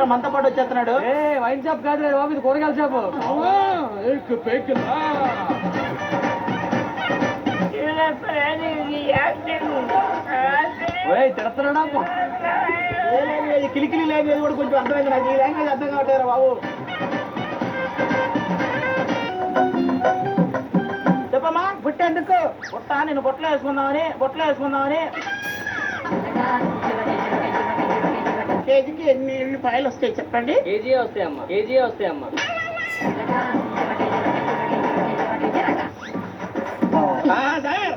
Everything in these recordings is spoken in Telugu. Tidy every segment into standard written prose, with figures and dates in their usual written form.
మాత్రం మనతో పాటు వచ్చేస్తున్నాడు. వైన్ షాప్ కాదు బాబు, ఇది కూరగాయల షాపు. తిడుతున్నాడా కిలికిలి లాంగ్వేజ్ కూడా కొంచెం అర్థమైంది నాకు. ఈ లాంగ్వేజ్ అర్థం కావట్లేరా బాబు. చెప్పమ్మా బుట్ట ఎందుకు? బుట్ట నేను బొట్లో వేసుకుందామని. కేజీకి ఎన్ని పాయలు వస్తాయి చెప్పండి? కేజీ వస్తాయమ్మా. సార్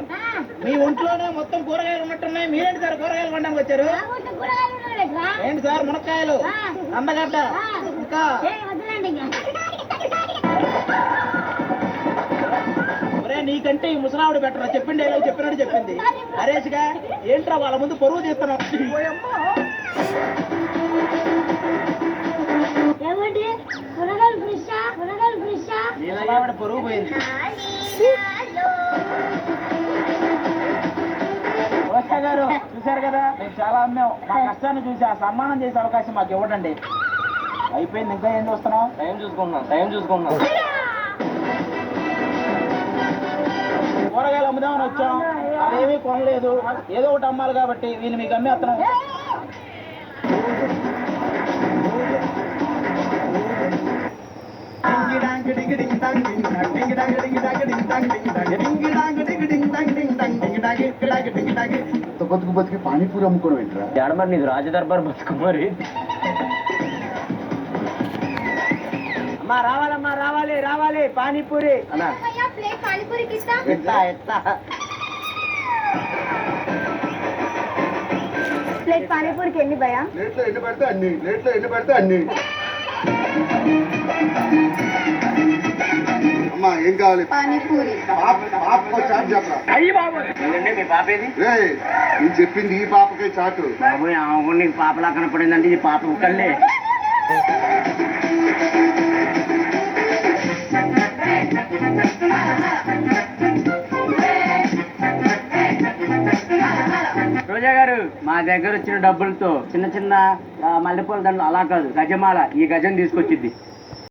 మీ ఒంట్లోనే మొత్తం కూరగాయలు ఉన్నట్టున్నాయి. మీరేంటి సార్ కూరగాయలు కొనడానికి వచ్చారు? ఏంటి సార్ మునక్కాయలు, అందగడ్డ, ఇంకా నీకంటే ఈ ముసలావిడ బెటరా? చెప్పిండి ఏదో చెప్పినట్టు చెప్పింది. హరేష్గా ఏంట్రా వాళ్ళ ముందు పొరుగు తీస్తున్నావు? పొరుగు పోయింది. గారు చూశారు కదా, మేము చాలా అమ్మాం. మా కష్టాన్ని చూసి ఆ సన్మానం చేసే అవకాశం మాకు ఇవ్వడండి. అయిపోయింది, ఇంకా ఏం చూస్తున్నాం? టైం చూసుకుంటున్నాం. కూరగాయలు అమ్ముదామని వచ్చాం, అదేమీ కొనలేదు. ఏదో ఒకటి అమ్మాలి కాబట్టి వీళ్ళు మీకు అమ్మేస్తున్నాం. బతుకు పానీపూరి అమ్ముకోవడం ఏంట్రా? మరి నీది రాజదర్బార్ బతుకు మరి. అమ్మా రావాలి పానీపూరి. ప్లేట్ పానీపూరికి ఎన్ని భయ? ప్లేట్లో ఎన్ని పడితే అన్ని. అమ్మా ఏం కావాలి? పానీపూరి. పాపకో చాటు చెప్పరా? మీ పాపేది? నేను చెప్పింది ఈ పాపకే చాటు. బాబు నీకు పాపలా కనపడిందంటే ఈ పాప కళ్ళే. రోజా గారు, మా దగ్గర వచ్చిన డబ్బులతో చిన్న మల్లెపూల దండలు అలా కాదు, గజమాల. ఈ గజం తీసుకొచ్చిద్ది.